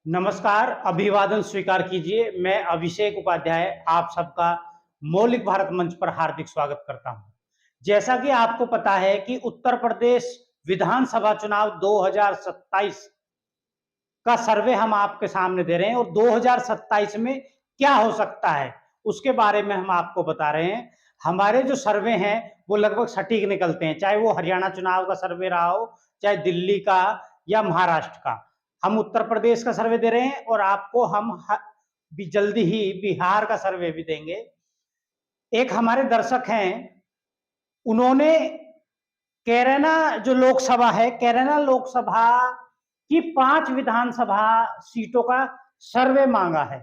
नमस्कार, अभिवादन स्वीकार कीजिए। मैं अभिषेक उपाध्याय आप सबका मौलिक भारत मंच पर हार्दिक स्वागत करता हूं। जैसा कि आपको पता है कि उत्तर प्रदेश विधानसभा चुनाव 2027 का सर्वे हम आपके सामने दे रहे हैं और 2027 में क्या हो सकता है उसके बारे में हम आपको बता रहे हैं। हमारे जो सर्वे हैं वो लगभग सटीक निकलते हैं, चाहे वो हरियाणा चुनाव का सर्वे रहा हो, चाहे दिल्ली का या महाराष्ट्र का। हम उत्तर प्रदेश का सर्वे दे रहे हैं और आपको हम भी जल्दी ही बिहार का सर्वे भी देंगे। एक हमारे दर्शक हैं, उन्होंने कैराना जो लोकसभा है, कैराना लोकसभा की 5 विधानसभा सीटों का सर्वे मांगा है।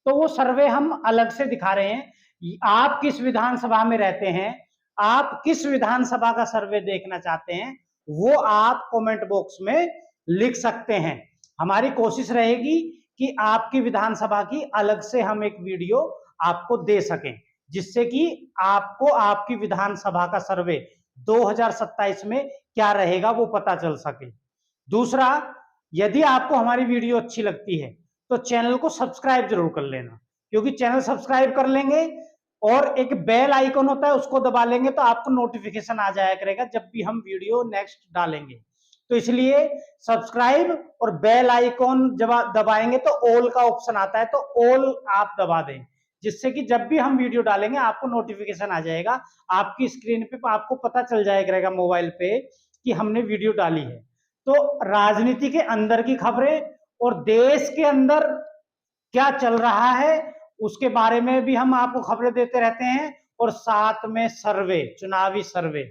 तो वो सर्वे हम अलग से दिखा रहे हैं। आप किस विधानसभा में रहते हैं, आप किस विधानसभा का सर्वे देखना चाहते हैं, वो आप कमेंट बॉक्स में लिख सकते हैं। हमारी कोशिश रहेगी कि आपकी विधानसभा की अलग से हम एक वीडियो आपको दे सकें, जिससे कि आपको आपकी विधानसभा का सर्वे 2027 में क्या रहेगा वो पता चल सके। दूसरा, यदि आपको हमारी वीडियो अच्छी लगती है तो चैनल को सब्सक्राइब जरूर कर लेना, क्योंकि चैनल सब्सक्राइब कर लेंगे और एक बेल आइकन होता है उसको दबा लेंगे तो आपको नोटिफिकेशन आ जाया करेगा जब भी हम वीडियो नेक्स्ट डालेंगे। तो इसलिए सब्सक्राइब और बेल आइकन जब दबाएंगे तो ऑल का ऑप्शन आता है, तो ऑल आप दबा दें, जिससे कि जब भी हम वीडियो डालेंगे आपको नोटिफिकेशन आ जाएगा, आपकी स्क्रीन पे आपको पता चल जाया करेगा मोबाइल पे कि हमने वीडियो डाली है। तो राजनीति के अंदर की खबरें और देश के अंदर क्या चल रहा है उसके बारे में भी हम आपको खबरें देते रहते हैं, और साथ में सर्वे, चुनावी सर्वे।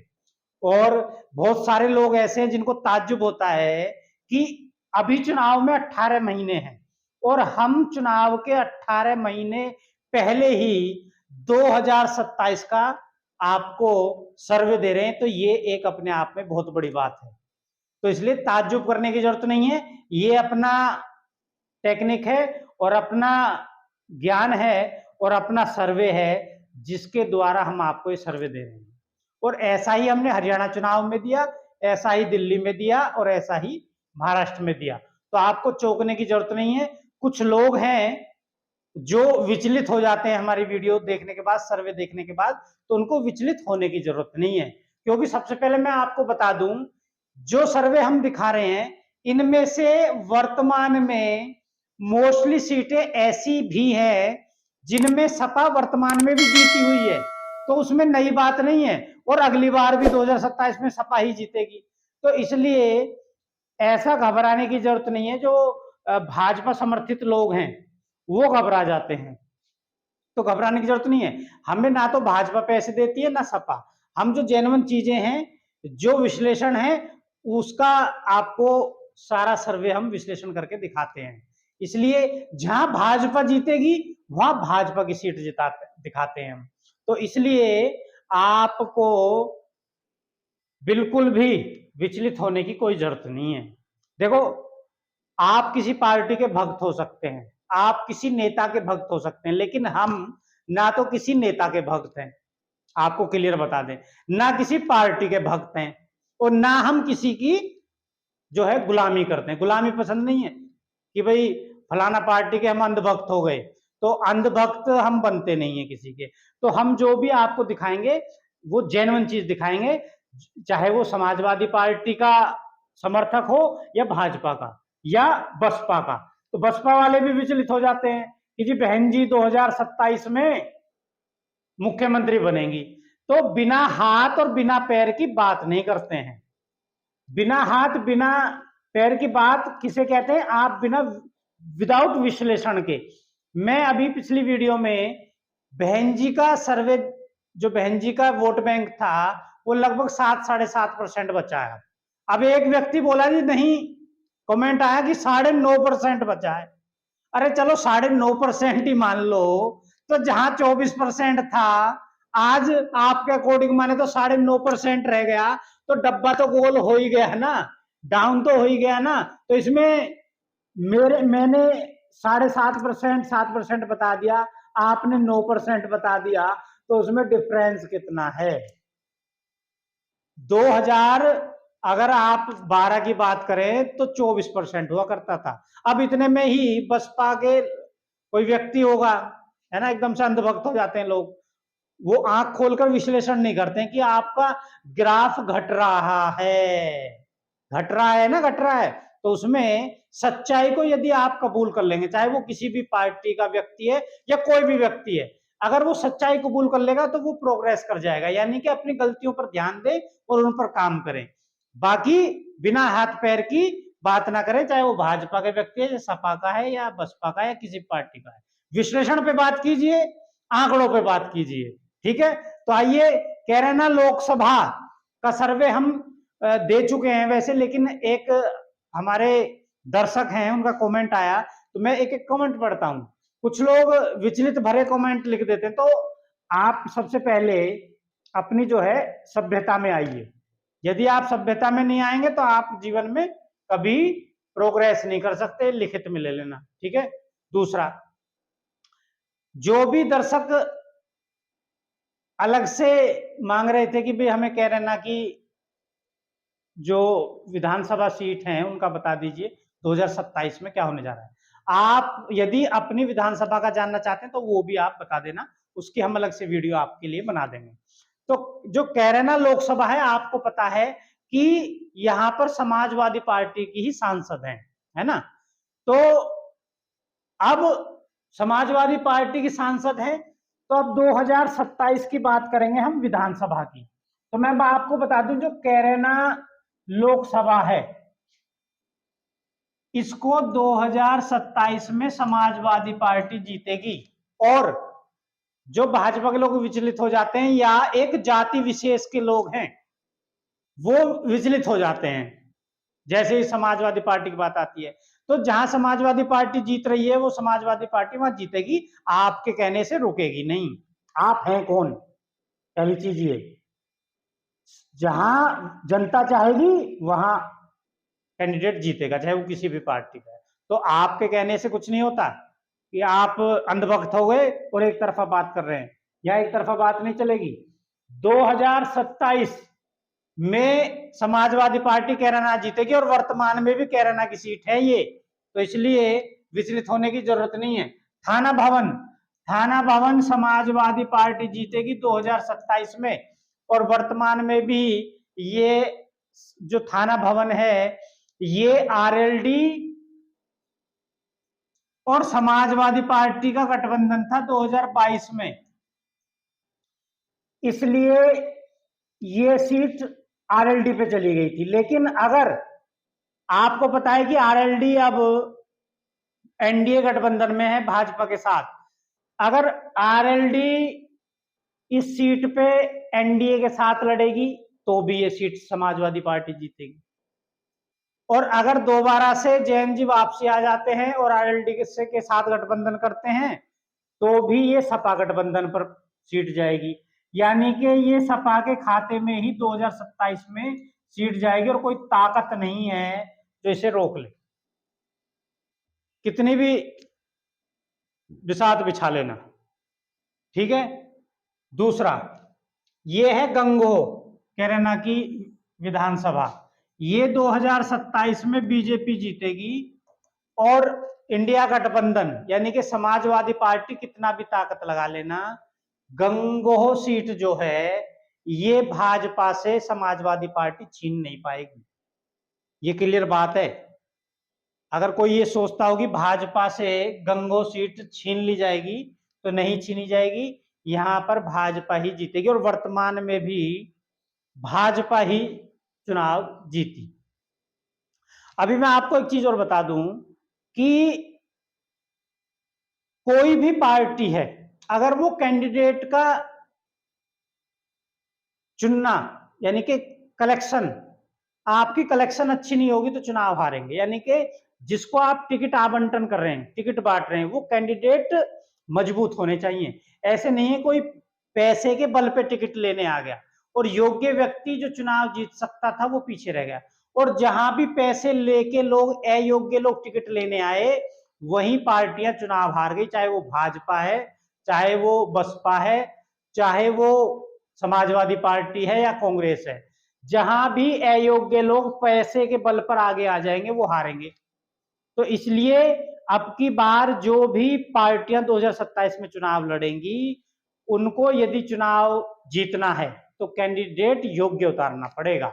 और बहुत सारे लोग ऐसे हैं जिनको ताज्जुब होता है कि अभी चुनाव में 18 महीने हैं और हम चुनाव के 18 महीने पहले ही 2027 का आपको सर्वे दे रहे हैं। तो ये एक अपने आप में बहुत बड़ी बात है, तो इसलिए ताज्जुब करने की जरूरत नहीं है। ये अपना टेक्निक है और अपना ज्ञान है और अपना सर्वे है, जिसके द्वारा हम आपको ये सर्वे दे रहे हैं। और ऐसा ही हमने हरियाणा चुनाव में दिया, ऐसा ही दिल्ली में दिया और ऐसा ही महाराष्ट्र में दिया। तो आपको चौंकने की जरूरत नहीं है। कुछ लोग हैं जो विचलित हो जाते हैं हमारी वीडियो देखने के बाद, सर्वे देखने के बाद, तो उनको विचलित होने की जरूरत नहीं है। क्योंकि सबसे पहले मैं आपको बता दूं, जो सर्वे हम दिखा रहे हैं इनमें से वर्तमान में मोस्टली सीटें ऐसी भी है जिनमें सपा वर्तमान में भी जीती हुई है, तो उसमें नई बात नहीं है और अगली बार भी 2027 में सपा ही जीतेगी। तो इसलिए ऐसा घबराने की जरूरत नहीं है। जो भाजपा समर्थित लोग हैं वो घबरा जाते हैं, तो घबराने की जरूरत नहीं है। हमें ना तो भाजपा पैसे देती है ना सपा। हम जो जेन्युइन चीजें हैं, जो विश्लेषण है, उसका आपको सारा सर्वे हम विश्लेषण करके दिखाते हैं। इसलिए जहां भाजपा जीतेगी वहां भाजपा की सीट दिखाते हैं हम। तो इसलिए आपको बिल्कुल भी विचलित होने की कोई जरूरत नहीं है। देखो, आप किसी पार्टी के भक्त हो सकते हैं, आप किसी नेता के भक्त हो सकते हैं, लेकिन हम ना तो किसी नेता के भक्त हैं, आपको क्लियर बता दें, ना किसी पार्टी के भक्त हैं, और ना हम किसी की जो है गुलामी करते हैं। गुलामी पसंद नहीं है कि भाई फलाना पार्टी के हम अंधभक्त हो गए, तो अंधभक्त हम बनते नहीं है किसी के। तो हम जो भी आपको दिखाएंगे वो जेन्युइन चीज दिखाएंगे, चाहे वो समाजवादी पार्टी का समर्थक हो या भाजपा का या बसपा का। तो बसपा वाले भी विचलित हो जाते हैं कि जी बहन जी 2027 में मुख्यमंत्री बनेंगी, तो बिना हाथ और बिना पैर की बात नहीं करते हैं। बिना हाथ बिना पैर की बात किसे कहते हैं? आप बिना, विदाउट विश्लेषण के। मैं अभी पिछली वीडियो में बहन जी का सर्वे, जो बहन जी का वोट बैंक था वो लगभग 7-7.5% बचा है। अब एक व्यक्ति बोला जी नहीं, कमेंट आया कि 9.5% बचा है। अरे चलो 9.5% ही मान लो, तो जहां 24% था आज आपके अकॉर्डिंग माने तो 9.5% रह गया, तो डब्बा तो गोल हो ही गया है ना, डाउन तो हो ही गया ना। तो इसमें मैंने 7.5%, 7% बता दिया, आपने 9% बता दिया, तो उसमें डिफरेंस कितना है? अगर आप 12 की बात करें तो 24% हुआ करता था। अब इतने में ही बसपा के कोई व्यक्ति होगा, है ना, एकदम से अंधभक्त हो जाते हैं लोग, वो आंख खोलकर विश्लेषण नहीं करते हैं कि आपका ग्राफ घट रहा है, घट रहा है ना, घट रहा है। तो उसमें सच्चाई को यदि आप कबूल कर लेंगे, चाहे वो किसी भी पार्टी का व्यक्ति है या कोई भी व्यक्ति है, अगर वो सच्चाई कबूल कर लेगा तो वो प्रोग्रेस कर जाएगा। यानी कि अपनी गलतियों पर ध्यान दे और उन पर काम करें, बाकी बिना हाथ पैर की बात ना करें, चाहे वो भाजपा के व्यक्ति है, सपा का है या बसपा का या किसी पार्टी का है। विश्लेषण पे बात कीजिए, आंकड़ों पे बात कीजिए, ठीक है। तो आइए, कैराना लोकसभा का सर्वे हम दे चुके हैं वैसे, लेकिन एक हमारे दर्शक हैं, उनका कमेंट आया, तो मैं एक एक कमेंट पढ़ता हूं। कुछ लोग विचलित भरे कमेंट लिख देते हैं, तो आप सबसे पहले अपनी जो है सभ्यता में आइए। यदि आप सभ्यता में नहीं आएंगे तो आप जीवन में कभी प्रोग्रेस नहीं कर सकते, लिखित में ले लेना, ठीक है। दूसरा, जो भी दर्शक अलग से मांग रहे थे कि भाई हमें कैराना की जो विधानसभा सीट हैं उनका बता दीजिए 2027 में क्या होने जा रहा है। आप यदि अपनी विधानसभा का जानना चाहते हैं तो वो भी आप बता देना, उसकी हम अलग से वीडियो आपके लिए बना देंगे। तो जो कैराना लोकसभा है, आपको पता है कि यहां पर समाजवादी पार्टी की ही सांसद हैं, है ना। तो अब समाजवादी पार्टी की सांसद है, तो अब 2027 की बात करेंगे हम विधानसभा की। तो मैं आपको बता दूं, जो कैराना लोकसभा है, इसको 2027 में समाजवादी पार्टी जीतेगी। और जो भाजपा के लोग विचलित हो जाते हैं या एक जाति विशेष के लोग हैं वो विचलित हो जाते हैं जैसे ही समाजवादी पार्टी की बात आती है। तो जहां समाजवादी पार्टी जीत रही है वो समाजवादी पार्टी वहां जीतेगी, आपके कहने से रुकेगी नहीं। आप हैं कौन, पहली चीज ये। जहां जनता चाहेगी वहां कैंडिडेट जीतेगा, चाहे वो किसी भी पार्टी का है। तो आपके कहने से कुछ नहीं होता कि आप अंधभक्त हो गए और एक तरफा बात कर रहे हैं, या एक तरफा बात नहीं चलेगी। 2027 में समाजवादी पार्टी कैराना जीतेगी और वर्तमान में भी कैराना की सीट है ये, तो इसलिए विचलित होने की जरूरत नहीं है। थाना भवन समाजवादी पार्टी जीतेगी 2027 में, और वर्तमान में भी ये जो थाना भवन है ये आरएलडी और समाजवादी पार्टी का गठबंधन था 2022 में, इसलिए ये सीट आरएलडी पे चली गई थी। लेकिन अगर आपको पता है कि आरएलडी अब एनडीए गठबंधन में है भाजपा के साथ, अगर आरएलडी इस सीट पे एनडीए के साथ लड़ेगी तो भी ये सीट समाजवादी पार्टी जीतेगी। और अगर दोबारा से जैन जी वापसी आ जाते हैं और आरएलडी के साथ गठबंधन करते हैं तो भी ये सपा गठबंधन पर सीट जाएगी। यानी कि ये सपा के खाते में ही 2027 में सीट जाएगी और कोई ताकत नहीं है जो इसे रोक ले, कितनी भी बिसात बिछा लेना, ठीक है। दूसरा, ये है गंगोह कैराना की विधानसभा, ये 2027 में बीजेपी जीतेगी। और इंडिया गठबंधन यानी कि समाजवादी पार्टी कितना भी ताकत लगा लेना, गंगोह सीट जो है ये भाजपा से समाजवादी पार्टी छीन नहीं पाएगी, ये क्लियर बात है। अगर कोई ये सोचता हो कि भाजपा से गंगोह सीट छीन ली जाएगी, तो नहीं छीनी जाएगी, यहां पर भाजपा ही जीतेगी और वर्तमान में भी भाजपा ही चुनाव जीती। अभी मैं आपको एक चीज और बता दूं कि कोई भी पार्टी है, अगर वो कैंडिडेट का चुनना यानी कि कलेक्शन, आपकी कलेक्शन अच्छी नहीं होगी तो चुनाव हारेंगे। यानी कि जिसको आप टिकट आवंटन कर रहे हैं, टिकट बांट रहे हैं, वो कैंडिडेट मजबूत होने चाहिए। ऐसे नहीं है कोई पैसे के बल पे टिकट लेने आ गया और योग्य व्यक्ति जो चुनाव जीत सकता था वो पीछे रह गया। और जहां भी पैसे लेके लोग, अयोग्य लोग टिकट लेने आए, वही पार्टियां चुनाव हार गई, चाहे वो भाजपा है, चाहे वो बसपा है, चाहे वो समाजवादी पार्टी है या कांग्रेस है। जहां भी अयोग्य लोग पैसे के बल पर आगे आ जाएंगे वो हारेंगे। तो इसलिए अब की बार जो भी पार्टियां 2027 में चुनाव लड़ेंगी, उनको यदि चुनाव जीतना है तो कैंडिडेट योग्य उतारना पड़ेगा।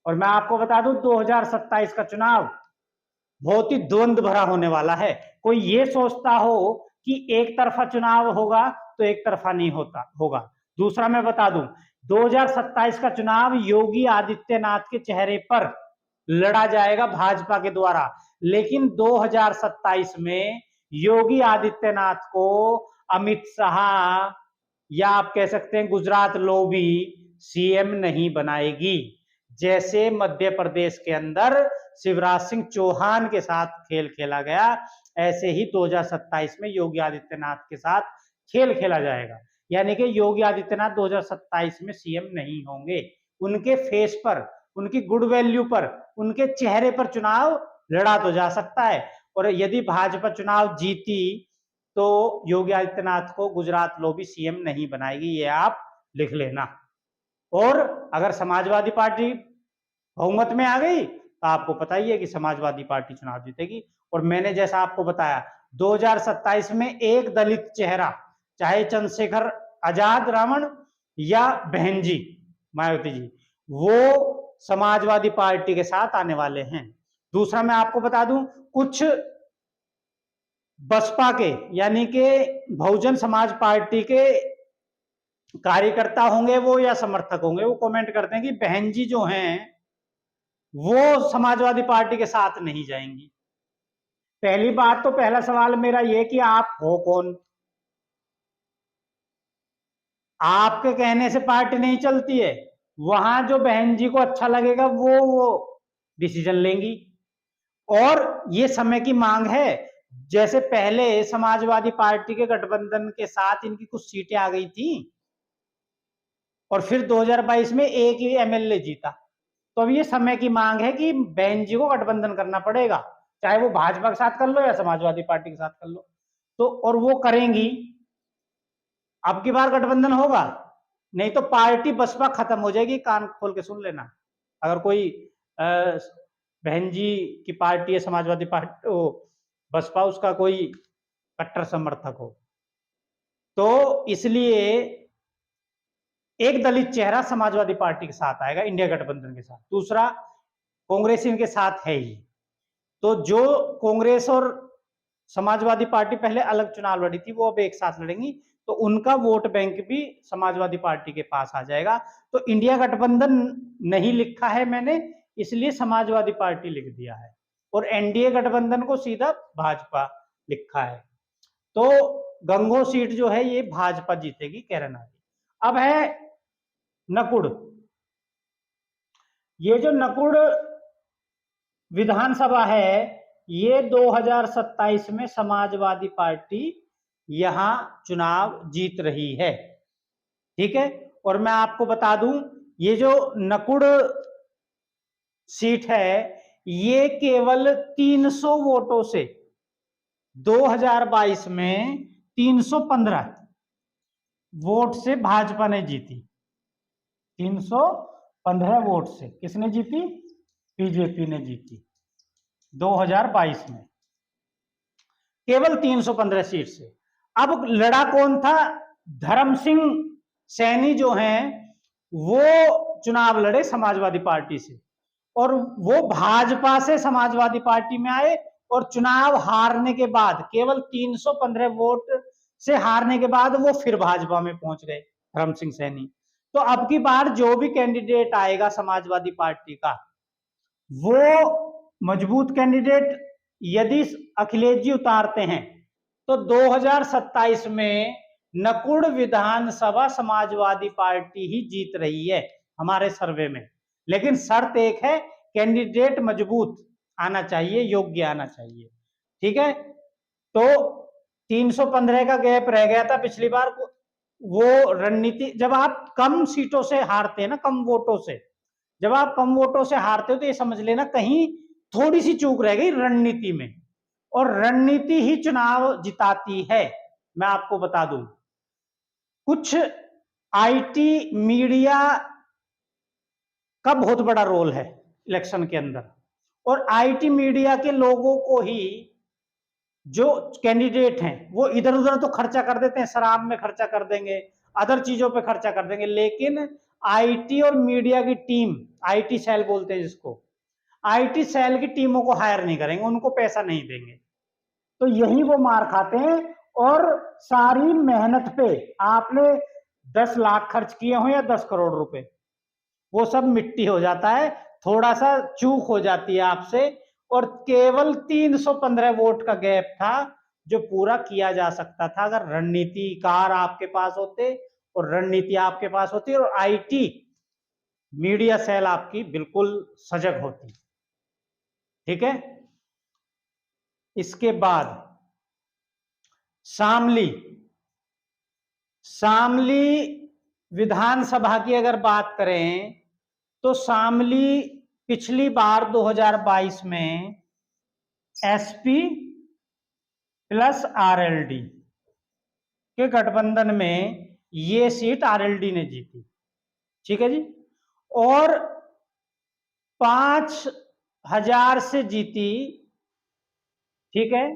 और मैं आपको बता दूं 2027 का चुनाव बहुत ही द्वंद्व भरा होने वाला है। कोई ये सोचता हो कि एक तरफा चुनाव होगा तो एक तरफा नहीं होगा। दूसरा मैं बता दूं 2027 का चुनाव योगी आदित्यनाथ के चेहरे पर लड़ा जाएगा भाजपा के द्वारा, लेकिन 2027 में योगी आदित्यनाथ को अमित शाह या आप कह सकते हैं गुजरात लॉबी सीएम नहीं बनाएगी। जैसे मध्य प्रदेश के अंदर शिवराज सिंह चौहान के साथ खेल खेला गया, ऐसे ही 2027 में योगी आदित्यनाथ के साथ खेल खेला जाएगा। यानी कि योगी आदित्यनाथ 2027 में सीएम नहीं होंगे। उनके फेस पर, उनकी गुड वैल्यू पर, उनके चेहरे पर चुनाव लड़ा तो जा सकता है। और यदि भाजपा चुनाव जीती तो योगी आदित्यनाथ को गुजरात लॉबी सीएम नहीं बनाएगी, ये आप लिख लेना। और अगर समाजवादी पार्टी बहुमत में आ गई तो आपको पता ही है कि समाजवादी पार्टी चुनाव जीतेगी। और मैंने जैसा आपको बताया 2027 में एक दलित चेहरा, चाहे चंद्रशेखर आजाद रावण या बहन जी मायावती जी, वो समाजवादी पार्टी के साथ आने वाले हैं। दूसरा मैं आपको बता दूं कुछ बसपा के यानी कि बहुजन समाज पार्टी के कार्यकर्ता होंगे वो या समर्थक होंगे, वो कमेंट करते हैं कि बहन जी जो हैं वो समाजवादी पार्टी के साथ नहीं जाएंगी। पहली बात तो पहला सवाल मेरा ये कि आप हो कौन? आपके कहने से पार्टी नहीं चलती है। वहां जो बहन जी को अच्छा लगेगा वो डिसीजन लेंगी। और ये समय की मांग है। जैसे पहले समाजवादी पार्टी के गठबंधन के साथ इनकी कुछ सीटें आ गई थी और फिर 2022 में एक ही एमएलए जीता। तो अब ये समय की मांग है कि बहन जी को गठबंधन करना पड़ेगा, चाहे वो भाजपा के साथ कर लो या समाजवादी पार्टी के साथ कर लो। तो और वो करेंगी। अब की बार गठबंधन होगा, नहीं तो पार्टी बसपा खत्म हो जाएगी। कान खोल के सुन लेना। अगर कोई बहन जी की पार्टी है समाजवादी पार्टी, बसपा उसका कोई कट्टर समर्थक हो, तो इसलिए एक दलित चेहरा समाजवादी पार्टी के साथ आएगा, इंडिया गठबंधन के साथ। दूसरा कांग्रेस इनके साथ है ही। तो जो कांग्रेस और समाजवादी पार्टी पहले अलग चुनाव लड़ी थी वो अब एक साथ लड़ेंगी, तो उनका वोट बैंक भी समाजवादी पार्टी के पास आ जाएगा। तो इंडिया गठबंधन नहीं लिखा है मैंने, इसलिए समाजवादी पार्टी लिख दिया है। और एनडीए गठबंधन को सीधा भाजपा लिखा है। तो गंगो सीट जो है ये भाजपा जीतेगी, कैरनारी। अब है नकुड़। ये जो नकुड़ विधानसभा है ये 2027 में समाजवादी पार्टी यहां चुनाव जीत रही है। ठीक है। और मैं आपको बता दूं ये जो नकुड़ सीट है ये केवल 300 वोटों से 2022 में 315 वोट से भाजपा ने जीती। 315 वोट से किसने जीती? बीजेपी ने जीती 2022 में, केवल 315 सीट से। अब लड़ा कौन था? धर्म सिंह सैनी जो हैं वो चुनाव लड़े समाजवादी पार्टी से, और वो भाजपा से समाजवादी पार्टी में आए और चुनाव हारने के बाद, केवल 315 वोट से हारने के बाद वो फिर भाजपा में पहुंच गए धर्म सिंह सैनी। तो अब की बार जो भी कैंडिडेट आएगा समाजवादी पार्टी का वो मजबूत कैंडिडेट यदि अखिलेश जी उतारते हैं तो 2027 में नकुड़ विधानसभा समाजवादी पार्टी ही जीत रही है हमारे सर्वे में। लेकिन शर्त एक है, कैंडिडेट मजबूत आना चाहिए, योग्य आना चाहिए। ठीक है। तो 315 का गैप रह गया था पिछली बार। वो रणनीति, जब आप कम सीटों से हारते हैं ना, कम वोटों से, जब आप कम वोटों से हारते हो तो ये समझ लेना कहीं थोड़ी सी चूक रह गई रणनीति में, और रणनीति ही चुनाव जिताती है। मैं आपको बता दूं कुछ आईटी मीडिया का बहुत बड़ा रोल है इलेक्शन के अंदर। और आईटी मीडिया के लोगों को ही जो कैंडिडेट हैं वो इधर उधर तो खर्चा कर देते हैं, शराब में खर्चा कर देंगे, अदर चीजों पे खर्चा कर देंगे, लेकिन आईटी और मीडिया की टीम, आईटी सेल बोलते हैं जिसको, आईटी सेल की टीमों को हायर नहीं करेंगे, उनको पैसा नहीं देंगे। तो यही वो मार खाते हैं। और सारी मेहनत पे आपने 10 लाख खर्च किए हो या 10 करोड़ रुपए, वो सब मिट्टी हो जाता है, थोड़ा सा चूक हो जाती है आपसे। और केवल 315 वोट का गैप था जो पूरा किया जा सकता था अगर रणनीतिकार आपके पास होते और रणनीति आपके पास होती और आईटी मीडिया सेल आपकी बिल्कुल सजग होती। ठीक है। इसके बाद शामली, शामली विधानसभा की अगर बात करें तो शामली पिछली बार 2022 में एसपी प्लस आरएलडी के गठबंधन में ये सीट आरएलडी ने जीती। ठीक है जी। और 5,000 से जीती। ठीक है।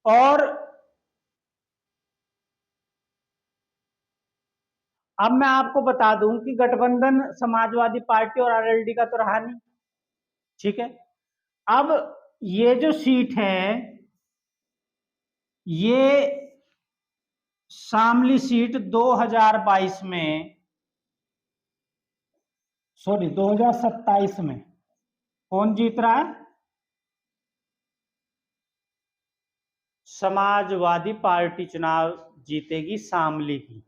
और अब मैं आपको बता दूं कि गठबंधन समाजवादी पार्टी और आरएलडी का तो रहा नहीं। ठीक है। अब ये जो सीट है, ये शामली सीट 2022 में, सॉरी 2027 में कौन जीत रहा है? समाजवादी पार्टी चुनाव जीतेगी शामली की।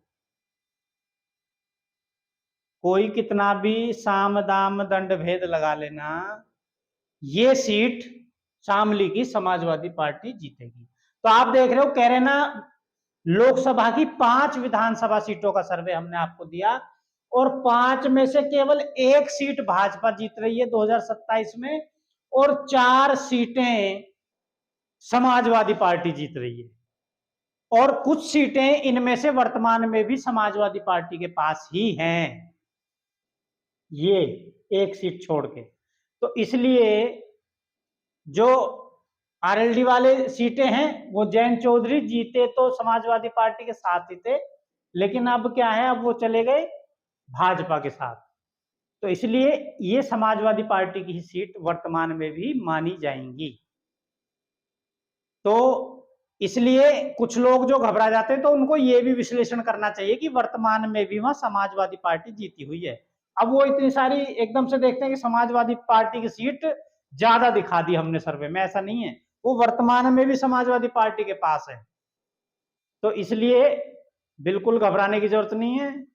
कोई कितना भी साम दाम दंड भेद लगा लेना, ये सीट शामली की समाजवादी पार्टी जीतेगी। तो आप देख रहे हो, कह रहे ना, लोकसभा की 5 विधानसभा सीटों का सर्वे हमने आपको दिया और 5 में से केवल 1 सीट भाजपा जीत रही है 2027 में और 4 सीटें समाजवादी पार्टी जीत रही है। और कुछ सीटें इनमें से वर्तमान में भी समाजवादी पार्टी के पास ही हैं, ये 1 सीट छोड़ के। तो इसलिए जो आरएलडी वाले सीटें हैं वो जैन चौधरी जीते तो समाजवादी पार्टी के साथ ही थे, लेकिन अब क्या है, अब वो चले गए भाजपा के साथ। तो इसलिए ये समाजवादी पार्टी की सीट वर्तमान में भी मानी जाएंगी। तो इसलिए कुछ लोग जो घबरा जाते हैं तो उनको ये भी विश्लेषण करना चाहिए कि वर्तमान में भी वहां समाजवादी पार्टी जीती हुई है। अब वो इतनी सारी एकदम से देखते हैं कि समाजवादी पार्टी की सीट ज्यादा दिखा दी हमने सर्वे में, ऐसा नहीं है, वो वर्तमान में भी समाजवादी पार्टी के पास है। तो इसलिए बिल्कुल घबराने की जरूरत नहीं है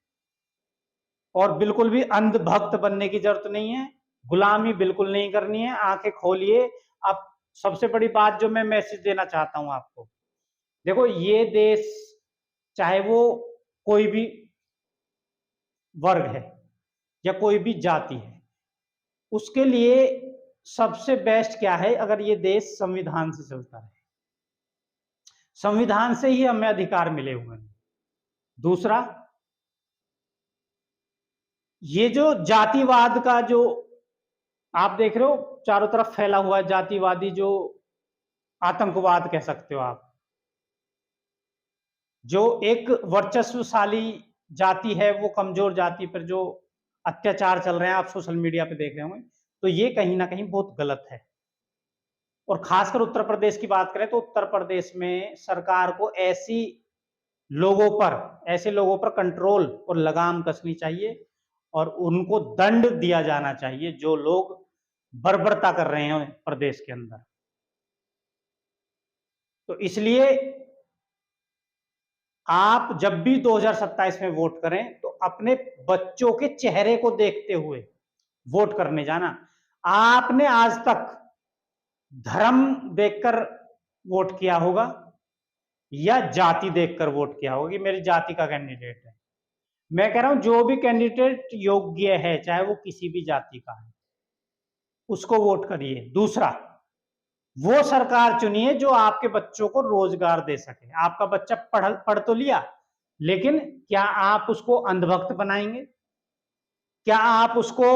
और बिल्कुल भी अंधभक्त बनने की जरूरत नहीं है, गुलामी बिल्कुल नहीं करनी है, आंखें खोलिए। अब सबसे बड़ी बात जो मैं मैसेज देना चाहता हूं आपको, देखो ये देश चाहे वो कोई भी वर्ग है या कोई भी जाति है, उसके लिए सबसे बेस्ट क्या है, अगर ये देश संविधान से चलता रहे। संविधान से ही हमें अधिकार मिले हुए हैं। दूसरा, ये जो जातिवाद का जो आप देख रहे हो चारों तरफ फैला हुआ है, जातिवादी जो आतंकवाद कह सकते हो आप, जो एक वर्चस्वशाली जाति है वो कमजोर जाति पर जो अत्याचार चल रहे हैं, आप सोशल मीडिया पे देख रहे होंगे, तो ये कहीं ना कहीं बहुत गलत है। और खासकर उत्तर प्रदेश की बात करें तो उत्तर प्रदेश में सरकार को ऐसे लोगों पर कंट्रोल और लगाम कसनी चाहिए और उनको दंड दिया जाना चाहिए जो लोग बर्बरता कर रहे हैं प्रदेश के अंदर। तो इसलिए आप जब भी 2027 में वोट करें तो अपने बच्चों के चेहरे को देखते हुए वोट करने जाना। आपने आज तक धर्म देखकर वोट किया होगा या जाति देखकर वोट किया होगा कि मेरी जाति का कैंडिडेट है। मैं कह रहा हूं जो भी कैंडिडेट योग्य है, चाहे वो किसी भी जाति का है, उसको वोट करिए। दूसरा, वो सरकार चुनिए जो आपके बच्चों को रोजगार दे सके। आपका बच्चा पढ़ तो लिया, लेकिन क्या आप उसको अंधभक्त बनाएंगे? क्या आप उसको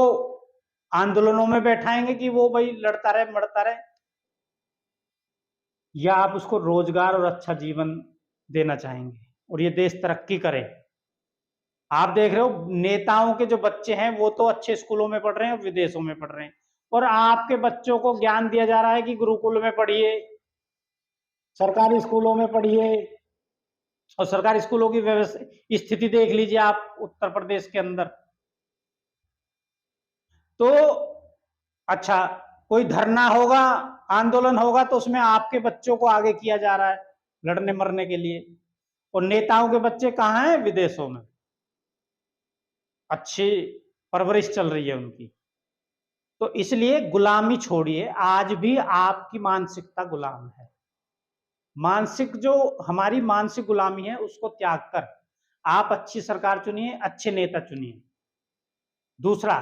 आंदोलनों में बैठाएंगे कि वो भाई लड़ता रहे मरता रहे, या आप उसको रोजगार और अच्छा जीवन देना चाहेंगे और ये देश तरक्की करे? आप देख रहे हो नेताओं के जो बच्चे हैं वो तो अच्छे स्कूलों में पढ़ रहे हैं, विदेशों में पढ़ रहे हैं, और आपके बच्चों को ज्ञान दिया जा रहा है कि गुरुकुल में पढ़िए, सरकारी स्कूलों में पढ़िए। और सरकारी स्कूलों की व्यवस्था स्थिति देख लीजिए आप उत्तर प्रदेश के अंदर। तो अच्छा, कोई धरना होगा, आंदोलन होगा, तो उसमें आपके बच्चों को आगे किया जा रहा है लड़ने मरने के लिए, और नेताओं के बच्चे कहाँ हैं? विदेशों में, अच्छी परवरिश चल रही है उनकी। तो इसलिए गुलामी छोड़िए, आज भी आपकी मानसिकता गुलाम है। मानसिक जो हमारी मानसिक गुलामी है उसको त्याग कर आप अच्छी सरकार चुनिए, अच्छे नेता चुनिए। दूसरा,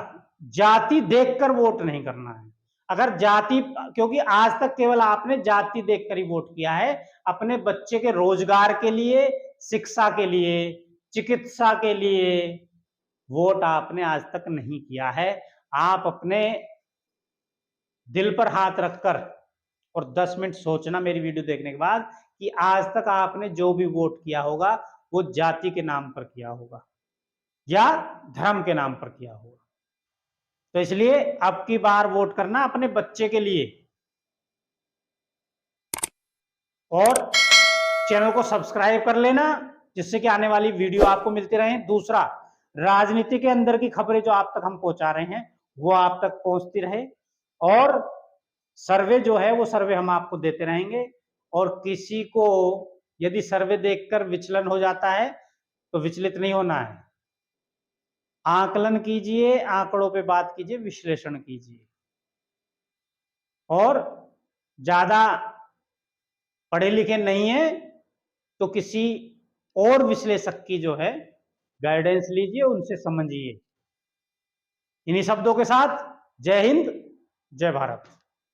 जाति देखकर वोट नहीं करना है। अगर जाति, क्योंकि आज तक केवल आपने जाति देखकर ही वोट किया है, अपने बच्चे के रोजगार के लिए, शिक्षा के लिए, चिकित्सा के लिए वोट आपने आज तक नहीं किया है। आप अपने दिल पर हाथ रखकर और 10 मिनट सोचना मेरी वीडियो देखने के बाद कि आज तक आपने जो भी वोट किया होगा वो जाति के नाम पर किया होगा या धर्म के नाम पर किया होगा। तो इसलिए अब की बार वोट करना अपने बच्चे के लिए, और चैनल को सब्सक्राइब कर लेना जिससे कि आने वाली वीडियो आपको मिलती रहे। दूसरा, राजनीति के अंदर की खबरें जो आप तक हम पहुंचा रहे हैं वो आप तक पहुंचती रहे, और सर्वे जो है वो सर्वे हम आपको देते रहेंगे। और किसी को यदि सर्वे देखकर विचलन हो जाता है तो विचलित नहीं होना है, आकलन कीजिए, आंकड़ों पे बात कीजिए, विश्लेषण कीजिए, और ज्यादा पढ़े लिखे नहीं है तो किसी और विश्लेषक की जो है गाइडेंस लीजिए, उनसे समझिए। इन्हीं शब्दों के साथ जय हिंद, जय भारत।